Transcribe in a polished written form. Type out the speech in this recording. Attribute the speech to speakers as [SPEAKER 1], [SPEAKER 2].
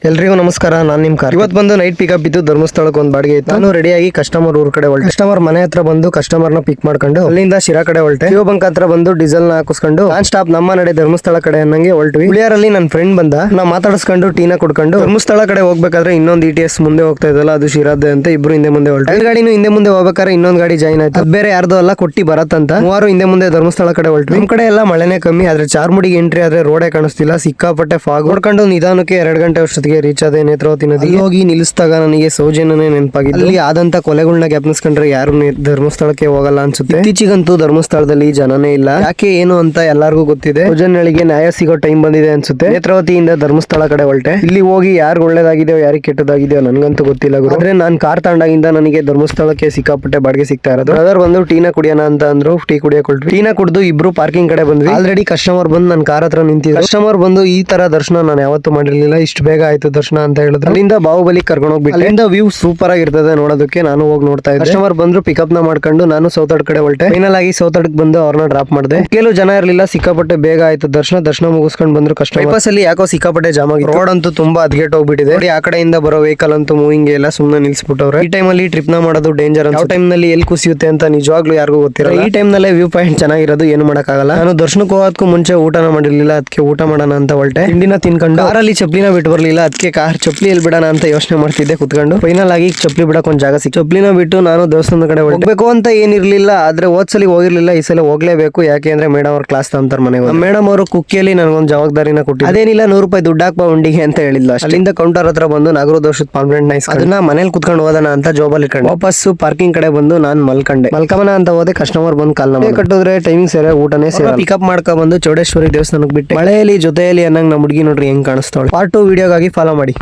[SPEAKER 1] ಎಲ್ರಿಗೂ ನಮಸ್ಕಾರ. ನಾನು ನಿಮ್ ಕಾರ್ ಇವತ್ತು ಬಂದು ನೈಟ್ ಪಿಕಪ್ ಇದ್ದು ಧರ್ಮಸ್ಥಳಕ್ಕೆ ಒಂದು ಬಾಡಿಗೆ ಇತ್ತು. ನಾನು ರೆಡಿಯಾಗಿ ಕಸ್ಟಮರ್ ಊರ್ ಕಡೆ ಹೊರಟೆ. ಕಸ್ಟಮರ್ ಮನೆ ಹತ್ರ ಬಂದು ಕಸ್ಟಮರ್ ನ ಪಿಕ್ ಮಾಡ್ಕೊಂಡು ಅಲ್ಲಿಂದ ಶಿರಾ ಕಡೆ ಹೊರಟೆ. ಶಿವ ಬಂಕ್ ಹತ್ರ ಬಂದು ಡೀಸೆಲ್ ನ ಹಾಕಿಸ್ಕೊಂಡು ನಾನ್ ಸ್ಟಾಪ್ ನಮ್ಮ ನಡೆ ಧರ್ಮಸ್ಥಳ ಕಡೆ ಅನ್ನಂಗೆ ಹೊರಟ್ವಿ. ಹುಳಿಯಾರಲ್ಲಿ ನನ್ನ ಫ್ರೆಂಡ್ ಬಂದ, ನಾ ಮಾತಾಡಿಸ್ಕೊಂಡು ಟೀನ ಕುಡ್ಕೊಂಡು ಧರ್ಮಸ್ಥಳ ಕಡೆ ಹೋಗ್ಬೇಕಾದ್ರೆ ಇನ್ನೊಂದು ETS ಮುಂದೆ ಹೋಗ್ತಾ ಇದ್ದಲ್ಲ, ಅದು ಶಿರಾದೆ ಅಂತ ಇಬ್ರು ಹಿಂದೆ ಮುಂದೆ ಹೊರಟು. ಎರಡು ಗಾಡಿನೂ ಹಿಂದೆ ಮುಂದೆ ಹೋಗ್ಬೇಕಾದ್ರೆ ಇನ್ನೊಂದು ಗಾಡಿ ಜಾಯಿನ್ ಆಯ್ತು. ಅದು ಬೇರೆ ಯಾರ್ದು ಅಲ್ಲ, ಕೊಟ್ಟಿ ಬರತ್ತಂತ. ಮೂವರು ಹಿಂದೆ ಮುಂದೆ ಧರ್ಮಸ್ಥಳ ಕಡೆ ಹೊರಟು. ನಮ್ ಕಡೆ ಎಲ್ಲ ಮಳೆನೇ ಕಮ್ಮಿ, ಆದ್ರೆ ಚಾರ್ಮುಡಿಗೆ ಎಂಟ್ರಿ ಆದ್ರೆ ರೋಡೇ ಕಾಣಿಸ್ತಿಲ್ಲ, ಸಿಕ್ಕಾಪಟ್ಟೆ ಫಾಗ್. ನೋಡ್ಕೊಂಡು ನಿಧಾನಕ್ಕೆ 2 ಗಂಟೆ ಅಷ್ಟೊತ್ತಿಗೆ ರೀಚ್ ಆದ ನೇತ್ರಾವತಿ ನದಿ. ಹೋಗಿ ನಿಲ್ಲಿಸಿದಾಗ ನನಗೆ ಸೌಜನ್ಯನೇ ನೆನಪಾಗಿದ್ದು. ಅಲ್ಲಿ ಆದಂತ ಕೊಲೆಗಳನ್ನ ಜ್ಞಾಪಿಸ್ಕೊಂಡ್ರೆ ಯಾರು ಧರ್ಮಸ್ಥಳಕ್ಕೆ ಹೋಗಲ್ಲ ಅನ್ಸುತ್ತೆ. ಇತ್ತೀಚಿಗಂತೂ ಧರ್ಮಸ್ಥಳದಲ್ಲಿ ಜನನೇ ಇಲ್ಲ. ಯಾಕೆ ಏನು ಅಂತ ಎಲ್ಲರಿಗೂ ಗೊತ್ತಿದೆ. ಸೌಜನ್ಯಳಿಗೆ ನ್ಯಾಯ ಸಿಗೋ ಟೈಮ್ ಬಂದಿದೆ ಅನ್ಸುತ್ತೆ. ನೇತ್ರಾವತಿಯಿಂದ ಧರ್ಮಸ್ಥಳ ಕಡೆ ಹೊರಟೆ. ಇಲ್ಲಿ ಹೋಗಿ ಯಾರು ಒಳ್ಳೇದಾಗಿದೆಯೋ ಯಾರಿಗೆ ಕೆಟ್ಟದಾಗಿದೆಯೋ ನನ್ಗಂತೂ ಗೊತ್ತಿಲ್ಲ ಗುರು. ಆದ್ರೆ ನಾನ್ ಕಾರ್ ತಗೊಂಡಾಗಿಂದ ನನಗೆ ಧರ್ಮಸ್ಥಳಕ್ಕೆ ಸಿಕ್ಕಾಪಟ್ಟೆ ಬಾಡಿಗೆ ಸಿಗ್ತಾ ಇರೋದು. ಬ್ರದರ್ ಬಂದು ಟೀನ ಕುಡಿಯೋಣ ಅಂತ ಅಂದ್ರು. ಟೀ ಕುಡಿಯಕ್ಕೆ ಹೊರಟ್ವಿ. ಟೀನ ಕುಡಿದು ಇಬ್ರು ಪಾರ್ಕಿಂಗ್ ಕಡೆ ಬಂದ್ವಿ. ಆಲ್ರೆಡಿ ಕಸ್ಟಮರ್ ಬಂದು ನನ್ನ ಕಾರ್ ಹತ್ರ ನಿಂತಿದ್ರು. ಕಸ್ಟಮರ್ ಬಂದು ಈ ತರ ದರ್ಶನ ನಾನು ಯಾವತ್ತೂ ಮಾಡಿರ್ಲಿಲ್ಲ, ಇಷ್ಟು ಬೇಗ ಆಯ್ತು ದರ್ಶನ ಅಂತ ಹೇಳಿದ್ರು. ಅಲ್ಲಿಂದ ಬಾಹುಬಲಿ ಕರ್ಕೊಂಡು ಹೋಗ್ಬಿಟ್ಟು ಅಲ್ಲಿಂದ ವ್ಯೂ ಸೂಪರ್ ಆಗಿರ್ತದೆ ನೋಡೋದಕ್ಕೆ. ನಾನು ಹೋಗಿ ನೋಡ್ತಾ ಇದ್ದೆ. ಕಸ್ಟಮರ್ ಬಂದ್ರು, ಪಿಕಪ್ ನ ಮಾಡ್ಕೊಂಡು ನಾನು ಸೌತಡ್ ಕಡೆ ಹೊರಟೆ. ಫೈನಲ್ ಆಗಿ ಸೌತಡ್ಗೆ ಬಂದು ಅವ್ರನ್ನ ಡ್ರಾಪ್ ಮಾಡಿದೆ. ಕೆಲವು ಜನ ಇರಲಿಲ್ಲ, ಸಿಕ್ಕಾಪಟ್ಟೆ ಬೇಗ ಆಯ್ತು ದರ್ಶನ ಮುಗಿಸ್ಕೊಂಡು ಬಂದ್ರು. ಕಸ್ಟಮರ್ ಬಸ್ ಅಲ್ಲಿ ಯಾಕೋ ಸಿಕ್ಕಾಪಟ್ಟೆ ಜಾಮ್ ಆಗಿ ರೋಡ್ ಅಂತೂ ತುಂಬಾ ಅದ್ಗೆಟ್ ಹೋಗ್ಬಿಟ್ಟಿದೆ. ನೋಡಿ, ಆ ಕಡೆಯಿಂದ ಬರೋ ವೆಹಿಕಲ್ ಅಂತೂ ಮೂವಿಂಗ್ ಎಲ್ಲ ಸುಮ್ಮನೆ ನಿಲ್ಸ್ಬಿಟ್ಟವ್ರೆ. ಈ ಟೈಮ್ ಅಲ್ಲಿ ಟ್ರಿಪ್ ನ ಮಾಡೋದು ಡೇಂಜರ್. ಯಾವ ಟೈಮ್ ನಲ್ಲಿ ಎಲ್ಲಿ ಕುಸಿಯುತ್ತೆ ಅಂತ ನಿಜವಾಗ್ಲೂ ಯಾರಿಗೂ ಗೊತ್ತಿರಲ್ಲ. ಈ ಟೈಮ್ ನಲ್ಲೇ ವ್ಯೂ ಪಾಯಿಂಟ್ ಚೆನ್ನಾಗಿರೋದು, ಏನು ಮಾಡಕ್ಕಾಗಲ್ಲ. ನಾನು ದರ್ಶನಕ್ಕೆ ಹೋಗೋದಕ್ಕೂ ಮುಂಚೆ ಊಟನ ಮಾಡಿರ್ಲಿಲ್ಲ, ಅದಕ್ಕೆ ಊಟ ಮಾಡೋಣ ಅಂತ ಹೊರಟೆ. ತಿಂಡಿನ ತಿನ್ಕೊಂಡು ಕಾರಲ್ಲಿ ಚಪ್ಲಿನ ಬಿಟ್ಟು ಬರ್ಲಿಲ್ಲ, ಅದಕ್ಕೆ ಕಾರ್ ಚಪ್ಲಿ ಎಲ್ಲಿ ಬಿಡೋಣ ಅಂತ ಯೋಚನೆ ಮಾಡ್ತಿದ್ದೆ ಕುತ್ಕೊಂಡು. ಫೈನಲ್ ಆಗಿ ಚಪ್ಲಿ ಬಿಡಕ್ ಒಂದ್ ಜಾಗ ಸಿಕ್ತು. ಚಪ್ಲಿನ ಬಿಟ್ಟು ನಾನು ದೇವಸ್ಥಾನದ ಕಡೆ ಹೋಗ್ಬೇಕು ಅಂತ ಏನಿರ್ಲಿಲ್ಲ, ಆದ್ರೆ ಹೋದ್ಸಲಿ ಹೋಗಿರ್ಲಿಲ್ಲ, ಈ ಸಲ ಹೋಗ್ಲೇಬೇಕು. ಯಾಕೆ ಅಂದ್ರೆ ಮೇಡಮ್ ಅವ್ರ ಕ್ಲಾಸ್ ತಂತಾರೆ ಮನೆಗೆ. ಮೇಡಮ್ ಅವರು ಕುಕ್ಕಿಯಲ್ಲಿ ನನಗೊಂದು ಜವಾಬ್ದಾರಿನ ಕೊಟ್ಟಿದ್ರು. ಅದೇನಿಲ್ಲ, 100 ರೂಪಾಯಿ ದುಡ್ಡು ಹಾಕ್ಬಾ ಉಂಡಿಗೆ ಅಂತ ಹೇಳಿಲ್ಲ. ಅಲ್ಲಿಂದ ಕೌಂಟರ್ ಹತ್ರ ಬಂದು ನಾಗರ ದೋಷದ ಪಾಂಪ್ಲೆಂಟ್ ನೈಸ್ ಅದನ್ನ ಮನೇಲಿ ಕುತ್ಕೊಂಡು ಹೋದನ ಅಂತ ಜೋಬಲ್ಲಿ ಇಟ್ಕೊಂಡು ವಾಪಸ್ ಪಾರ್ಕಿಂಗ್ ಕಡೆ ಬಂದು ನಾನು ಮಲ್ಕಮನ ಅಂತ ಹೋದೆ. ಕಸ್ಟಮರ್ ಬಂದು ಕಾಲ್ ಕಟ್ಟಿದ್ರೆ ಟೈಮಿಂಗ್ ಸೇರ ಊಟನೇ ಸೇರ. ಪಿಕಪ್ ಮಾಡ್ಕೊ ಬಂದು ಚೌಡೇಶ್ವರಿ ದೇವಸ್ಥಾನಕ್ಕೆ ಬಿಟ್ಟು ಮಳೆಯಲ್ಲಿ ಜೊತೆಯಲ್ಲಿ ಅನ್ನಂಗ್ ನಮ್ಮ ಹುಡುಗಿ ನೋಡ್ರಿ ಹೆಂಗ್ ಕಾಣಿಸ್ತಾಳೆ. ಪಾರ್ಟ್ 2 ವಿಡಿಯೋಗಾಗಿ ಫಾಲೋ ಮಾಡಿ.